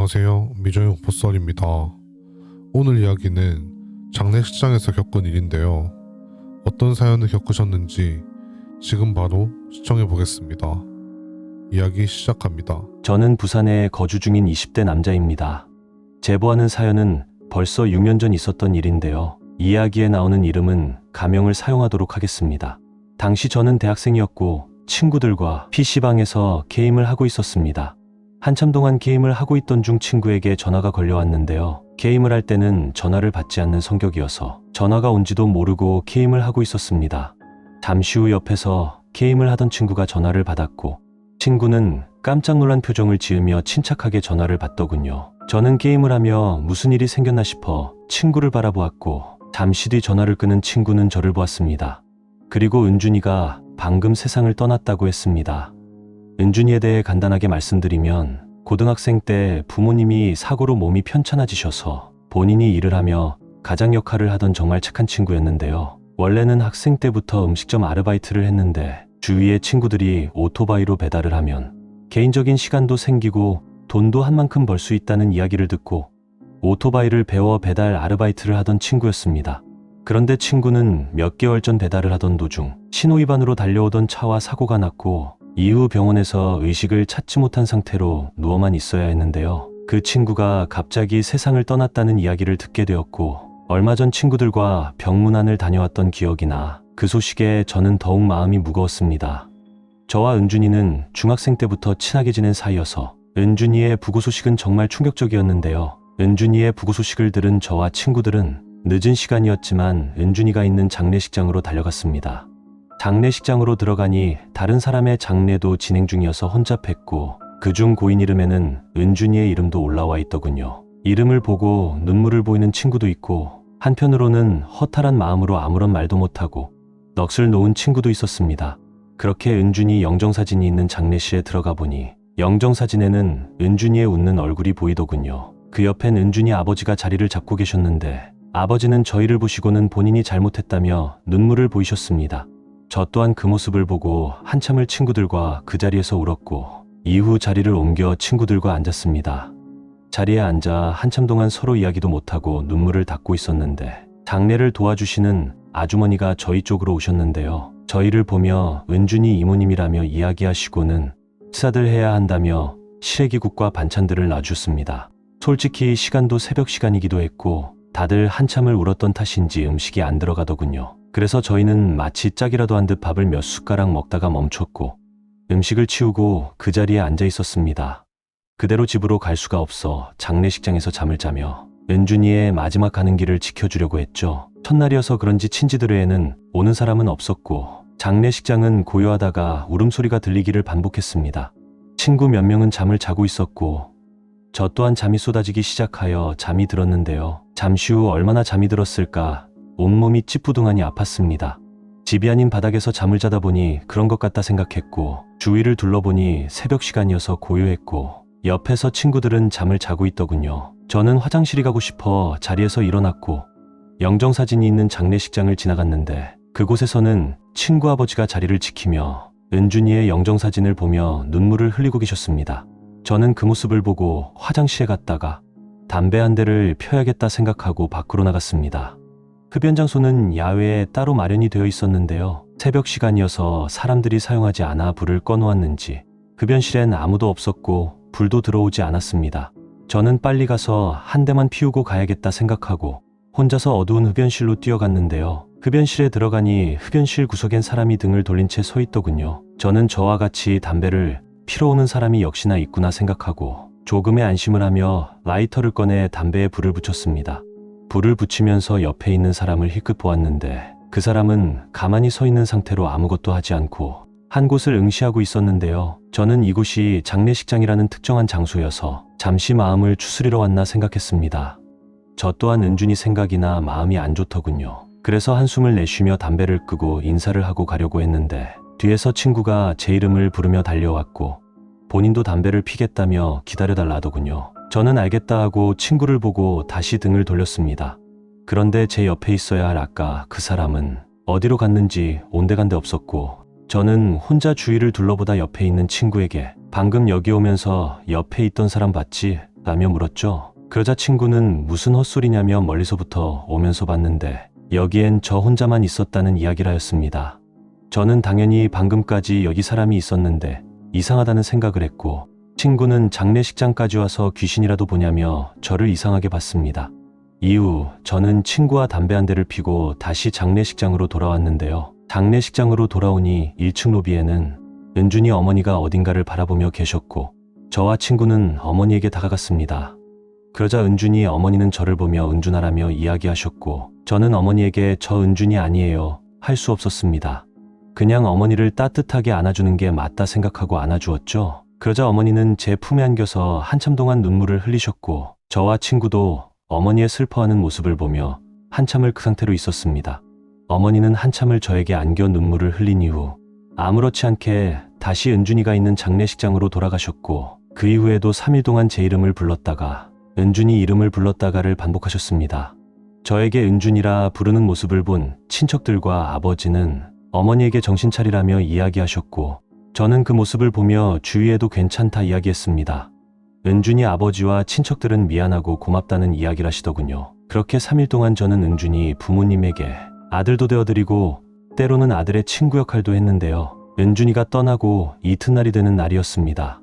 안녕하세요. 미정의 오퍼썰입니다. 오늘 이야기는 장례식장에서 겪은 일인데요. 어떤 사연을 겪으셨는지 지금 바로 시청해 보겠습니다. 이야기 시작합니다. 저는 부산에 거주 중인 20대 남자입니다. 제보하는 사연은 벌써 6년 전 있었던 일인데요. 이야기에 나오는 이름은 가명을 사용하도록 하겠습니다. 당시 저는 대학생이었고 친구들과 PC방에서 게임을 하고 있었습니다. 한참 동안 게임을 하고 있던 중 친구에게 전화가 걸려왔는데요. 게임을 할 때는 전화를 받지 않는 성격이어서 전화가 온지도 모르고 게임을 하고 있었습니다. 잠시 후 옆에서 게임을 하던 친구가 전화를 받았고 친구는 깜짝 놀란 표정을 지으며 침착하게 전화를 받더군요. 저는 게임을 하며 무슨 일이 생겼나 싶어 친구를 바라보았고 잠시 뒤 전화를 끄는 친구는 저를 보았습니다. 그리고 은준이가 방금 세상을 떠났다고 했습니다. 은준이에 대해 간단하게 말씀드리면 고등학생 때 부모님이 사고로 몸이 편찮아지셔서 본인이 일을 하며 가장 역할을 하던 정말 착한 친구였는데요. 원래는 학생 때부터 음식점 아르바이트를 했는데 주위의 친구들이 오토바이로 배달을 하면 개인적인 시간도 생기고 돈도 한 만큼 벌 수 있다는 이야기를 듣고 오토바이를 배워 배달 아르바이트를 하던 친구였습니다. 그런데 친구는 몇 개월 전 배달을 하던 도중 신호위반으로 달려오던 차와 사고가 났고 이후 병원에서 의식을 찾지 못한 상태로 누워만 있어야 했는데요. 그 친구가 갑자기 세상을 떠났다는 이야기를 듣게 되었고 얼마 전 친구들과 병문안을 다녀왔던 기억이 나 그 소식에 저는 더욱 마음이 무거웠습니다. 저와 은준이는 중학생 때부터 친하게 지낸 사이여서 은준이의 부고 소식은 정말 충격적이었는데요. 은준이의 부고 소식을 들은 저와 친구들은 늦은 시간이었지만 은준이가 있는 장례식장으로 달려갔습니다. 장례식장으로 들어가니 다른 사람의 장례도 진행 중이어서 혼잡했고 그중 고인 이름에는 은준이의 이름도 올라와 있더군요. 이름을 보고 눈물을 보이는 친구도 있고 한편으로는 허탈한 마음으로 아무런 말도 못하고 넋을 놓은 친구도 있었습니다. 그렇게 은준이 영정사진이 있는 장례실에 들어가 보니 영정사진에는 은준이의 웃는 얼굴이 보이더군요. 그 옆엔 은준이 아버지가 자리를 잡고 계셨는데 아버지는 저희를 보시고는 본인이 잘못했다며 눈물을 보이셨습니다. 저 또한 그 모습을 보고 한참을 친구들과 그 자리에서 울었고 이후 자리를 옮겨 친구들과 앉았습니다. 자리에 앉아 한참 동안 서로 이야기도 못하고 눈물을 닦고 있었는데 장례를 도와주시는 아주머니가 저희 쪽으로 오셨는데요. 저희를 보며 은준이 이모님이라며 이야기하시고는 식사들 해야 한다며 시래기국과 반찬들을 놔주셨습니다. 솔직히 시간도 새벽 시간이기도 했고 다들 한참을 울었던 탓인지 음식이 안 들어가더군요. 그래서 저희는 마치 짝이라도 한 듯 밥을 몇 숟가락 먹다가 멈췄고 음식을 치우고 그 자리에 앉아 있었습니다. 그대로 집으로 갈 수가 없어 장례식장에서 잠을 자며 은준이의 마지막 가는 길을 지켜주려고 했죠. 첫날이어서 그런지 친지들에는 오는 사람은 없었고 장례식장은 고요하다가 울음소리가 들리기를 반복했습니다. 친구 몇 명은 잠을 자고 있었고 저 또한 잠이 쏟아지기 시작하여 잠이 들었는데요. 잠시 후 얼마나 잠이 들었을까 온몸이 찌뿌둥하니 아팠습니다. 집이 아닌 바닥에서 잠을 자다 보니 그런 것 같다 생각했고 주위를 둘러보니 새벽 시간이어서 고요했고 옆에서 친구들은 잠을 자고 있더군요. 저는 화장실이 가고 싶어 자리에서 일어났고 영정사진이 있는 장례식장을 지나갔는데 그곳에서는 친구 아버지가 자리를 지키며 은준이의 영정사진을 보며 눈물을 흘리고 계셨습니다. 저는 그 모습을 보고 화장실에 갔다가 담배 한 대를 펴야겠다 생각하고 밖으로 나갔습니다. 흡연 장소는 야외에 따로 마련이 되어 있었는데요. 새벽 시간이어서 사람들이 사용하지 않아 불을 꺼놓았는지 흡연실엔 아무도 없었고 불도 들어오지 않았습니다. 저는 빨리 가서 한 대만 피우고 가야겠다 생각하고 혼자서 어두운 흡연실로 뛰어갔는데요. 흡연실에 들어가니 흡연실 구석엔 사람이 등을 돌린 채 서 있더군요. 저는 저와 같이 담배를 피러 오는 사람이 역시나 있구나 생각하고 조금의 안심을 하며 라이터를 꺼내 담배에 불을 붙였습니다. 불을 붙이면서 옆에 있는 사람을 힐끗 보았는데 그 사람은 가만히 서 있는 상태로 아무것도 하지 않고 한 곳을 응시하고 있었는데요. 저는 이곳이 장례식장이라는 특정한 장소여서 잠시 마음을 추스리러 왔나 생각했습니다. 저 또한 은준이 생각이나 마음이 안 좋더군요. 그래서 한숨을 내쉬며 담배를 끄고 인사를 하고 가려고 했는데 뒤에서 친구가 제 이름을 부르며 달려왔고 본인도 담배를 피겠다며 기다려달라 하더군요. 저는 알겠다 하고 친구를 보고 다시 등을 돌렸습니다. 그런데 제 옆에 있어야 할 아까 그 사람은 어디로 갔는지 온데간데 없었고 저는 혼자 주위를 둘러보다 옆에 있는 친구에게 방금 여기 오면서 옆에 있던 사람 봤지? 라며 물었죠. 그러자 친구는 무슨 헛소리냐며 멀리서부터 오면서 봤는데 여기엔 저 혼자만 있었다는 이야기를 하였습니다. 저는 당연히 방금까지 여기 사람이 있었는데 이상하다는 생각을 했고 친구는 장례식장까지 와서 귀신이라도 보냐며 저를 이상하게 봤습니다. 이후 저는 친구와 담배 한 대를 피고 다시 장례식장으로 돌아왔는데요. 장례식장으로 돌아오니 1층 로비에는 은준이 어머니가 어딘가를 바라보며 계셨고 저와 친구는 어머니에게 다가갔습니다. 그러자 은준이 어머니는 저를 보며 은준아라며 이야기하셨고 저는 어머니에게 저 은준이 아니에요 할 수 없었습니다. 그냥 어머니를 따뜻하게 안아주는 게 맞다 생각하고 안아주었죠. 그러자 어머니는 제 품에 안겨서 한참 동안 눈물을 흘리셨고 저와 친구도 어머니의 슬퍼하는 모습을 보며 한참을 그 상태로 있었습니다. 어머니는 한참을 저에게 안겨 눈물을 흘린 이후 아무렇지 않게 다시 은준이가 있는 장례식장으로 돌아가셨고 그 이후에도 3일 동안 제 이름을 불렀다가 은준이 이름을 불렀다가를 반복하셨습니다. 저에게 은준이라 부르는 모습을 본 친척들과 아버지는 어머니에게 정신 차리라며 이야기하셨고 저는 그 모습을 보며 주위에도 괜찮다 이야기했습니다. 은준이 아버지와 친척들은 미안하고 고맙다는 이야기를 하시더군요. 그렇게 3일 동안 저는 은준이 부모님에게 아들도 되어드리고 때로는 아들의 친구 역할도 했는데요. 은준이가 떠나고 이튿날이 되는 날이었습니다.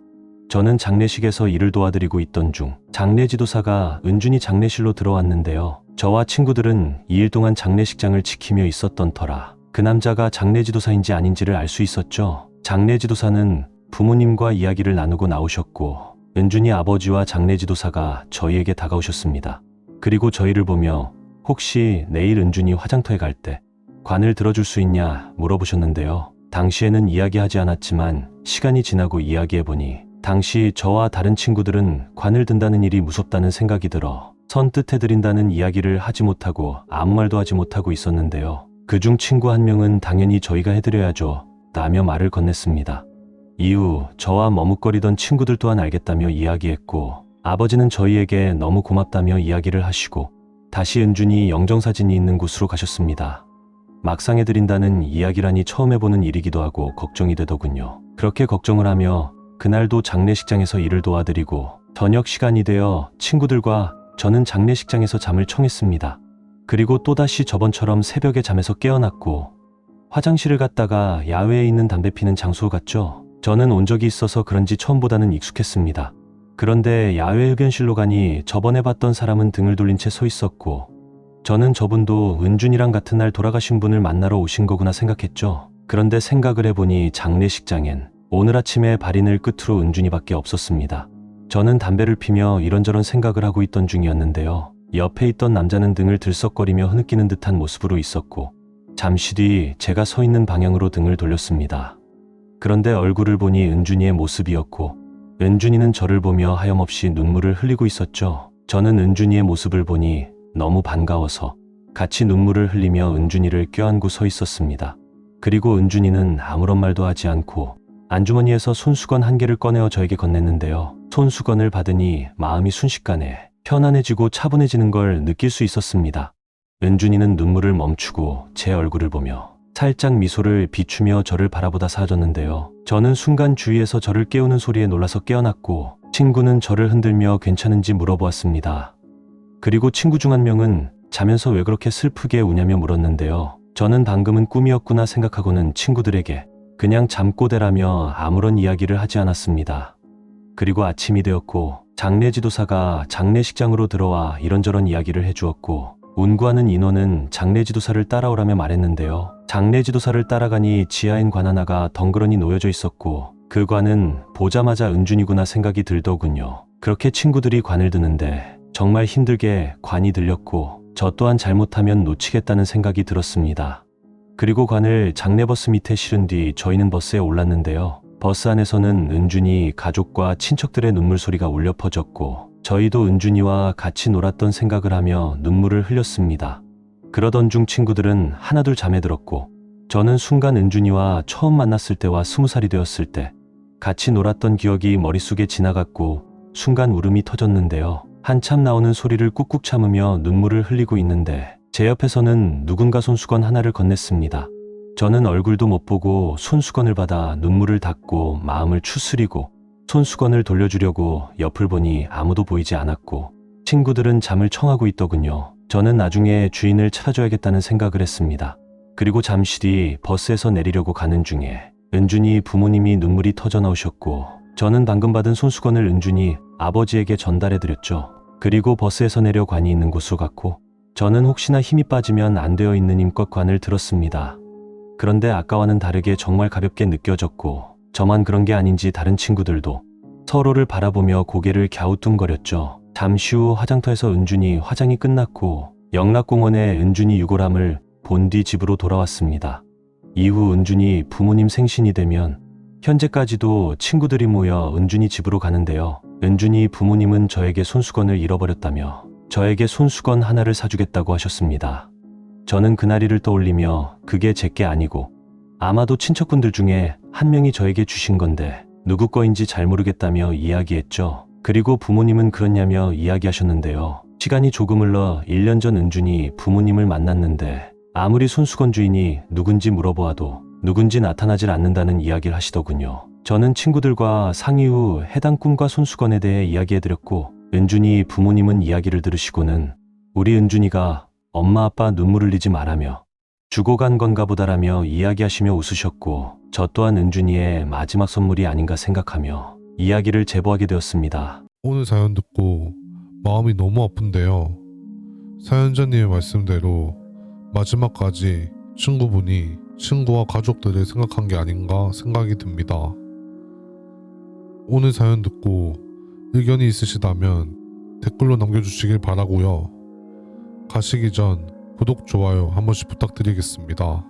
저는 장례식에서 일을 도와드리고 있던 중 장례지도사가 은준이 장례실로 들어왔는데요. 저와 친구들은 2일 동안 장례식장을 지키며 있었던 터라 그 남자가 장례지도사인지 아닌지를 알 수 있었죠. 장례지도사는 부모님과 이야기를 나누고 나오셨고 은준이 아버지와 장례지도사가 저희에게 다가오셨습니다. 그리고 저희를 보며 혹시 내일 은준이 화장터에 갈 때 관을 들어줄 수 있냐 물어보셨는데요. 당시에는 이야기하지 않았지만 시간이 지나고 이야기해보니 당시 저와 다른 친구들은 관을 든다는 일이 무섭다는 생각이 들어 선뜻해드린다는 이야기를 하지 못하고 아무 말도 하지 못하고 있었는데요. 그중 친구 한 명은 당연히 저희가 해드려야죠 라며 말을 건넸습니다. 이후 저와 머뭇거리던 친구들 또한 알겠다며 이야기했고 아버지는 저희에게 너무 고맙다며 이야기를 하시고 다시 은준이 영정사진이 있는 곳으로 가셨습니다. 막상 해드린다는 이야기라니 처음 해보는 일이기도 하고 걱정이 되더군요. 그렇게 걱정을 하며 그날도 장례식장에서 일을 도와드리고 저녁 시간이 되어 친구들과 저는 장례식장에서 잠을 청했습니다. 그리고 또다시 저번처럼 새벽에 잠에서 깨어났고 화장실을 갔다가 야외에 있는 담배 피는 장소로 갔죠. 저는 온 적이 있어서 그런지 처음보다는 익숙했습니다. 그런데 야외 흡연실로 가니 저번에 봤던 사람은 등을 돌린 채 서 있었고 저는 저분도 은준이랑 같은 날 돌아가신 분을 만나러 오신 거구나 생각했죠. 그런데 생각을 해보니 장례식장엔 오늘 아침에 발인을 끝으로 은준이밖에 없었습니다. 저는 담배를 피며 이런저런 생각을 하고 있던 중이었는데요. 옆에 있던 남자는 등을 들썩거리며 흐느끼는 듯한 모습으로 있었고 잠시 뒤 제가 서 있는 방향으로 등을 돌렸습니다. 그런데 얼굴을 보니 은준이의 모습이었고 은준이는 저를 보며 하염없이 눈물을 흘리고 있었죠. 저는 은준이의 모습을 보니 너무 반가워서 같이 눈물을 흘리며 은준이를 껴안고 서 있었습니다. 그리고 은준이는 아무런 말도 하지 않고 안주머니에서 손수건 한 개를 꺼내어 저에게 건넸는데요. 손수건을 받으니 마음이 순식간에 편안해지고 차분해지는 걸 느낄 수 있었습니다. 은준이는 눈물을 멈추고 제 얼굴을 보며 살짝 미소를 비추며 저를 바라보다 사라졌는데요. 저는 순간 주위에서 저를 깨우는 소리에 놀라서 깨어났고 친구는 저를 흔들며 괜찮은지 물어보았습니다. 그리고 친구 중 한 명은 자면서 왜 그렇게 슬프게 우냐며 물었는데요. 저는 방금은 꿈이었구나 생각하고는 친구들에게 그냥 잠꼬대라며 아무런 이야기를 하지 않았습니다. 그리고 아침이 되었고 장례지도사가 장례식장으로 들어와 이런저런 이야기를 해주었고 운구하는 인원은 장례지도사를 따라오라며 말했는데요. 장례지도사를 따라가니 지하엔 관 하나가 덩그러니 놓여져 있었고 그 관은 보자마자 은준이구나 생각이 들더군요. 그렇게 친구들이 관을 드는데 정말 힘들게 관이 들렸고 저 또한 잘못하면 놓치겠다는 생각이 들었습니다. 그리고 관을 장례버스 밑에 실은 뒤 저희는 버스에 올랐는데요. 버스 안에서는 은준이 가족과 친척들의 눈물 소리가 울려 퍼졌고 저희도 은준이와 같이 놀았던 생각을 하며 눈물을 흘렸습니다. 그러던 중 친구들은 하나둘 잠에 들었고 저는 순간 은준이와 처음 만났을 때와 20살이 되었을 때 같이 놀았던 기억이 머릿속에 지나갔고 순간 울음이 터졌는데요. 한참 나오는 소리를 꾹꾹 참으며 눈물을 흘리고 있는데 제 옆에서는 누군가 손수건 하나를 건넸습니다. 저는 얼굴도 못 보고 손수건을 받아 눈물을 닦고 마음을 추스리고 손수건을 돌려주려고 옆을 보니 아무도 보이지 않았고 친구들은 잠을 청하고 있더군요. 저는 나중에 주인을 찾아줘야겠다는 생각을 했습니다. 그리고 잠시 뒤 버스에서 내리려고 가는 중에 은준이 부모님이 눈물이 터져 나오셨고 저는 방금 받은 손수건을 은준이 아버지에게 전달해드렸죠. 그리고 버스에서 내려 관이 있는 곳으로 갔고 저는 혹시나 힘이 빠지면 안 되어 있는 힘껏 관을 들었습니다. 그런데 아까와는 다르게 정말 가볍게 느껴졌고 저만 그런 게 아닌지 다른 친구들도 서로를 바라보며 고개를 갸우뚱거렸죠. 잠시 후 화장터에서 은준이 화장이 끝났고 영락공원에 은준이 유골함을 본 뒤 집으로 돌아왔습니다. 이후 은준이 부모님 생신이 되면 현재까지도 친구들이 모여 은준이 집으로 가는데요. 은준이 부모님은 저에게 손수건을 잃어버렸다며 저에게 손수건 하나를 사주겠다고 하셨습니다. 저는 그날이를 떠올리며 그게 제게 아니고 아마도 친척분들 중에 한 명이 저에게 주신 건데 누구 거인지 잘 모르겠다며 이야기했죠. 그리고 부모님은 그렇냐며 이야기하셨는데요. 시간이 조금 흘러 1년 전 은준이 부모님을 만났는데 아무리 손수건 주인이 누군지 물어보아도 누군지 나타나질 않는다는 이야기를 하시더군요. 저는 친구들과 상의 후 해당 꿈과 손수건에 대해 이야기해드렸고 은준이 부모님은 이야기를 들으시고는 우리 은준이가 엄마 아빠 눈물 흘리지 말라며 주고 간 건가 보다라며 이야기하시며 웃으셨고 저 또한 은준이의 마지막 선물이 아닌가 생각하며 이야기를 제보하게 되었습니다. 오늘 사연 듣고 마음이 너무 아픈데요. 사연자님의 말씀대로 마지막까지 친구분이 친구와 가족들을 생각한 게 아닌가 생각이 듭니다. 오늘 사연 듣고 의견이 있으시다면 댓글로 남겨주시길 바라고요. 가시기 전 구독, 좋아요 한 번씩 부탁드리겠습니다.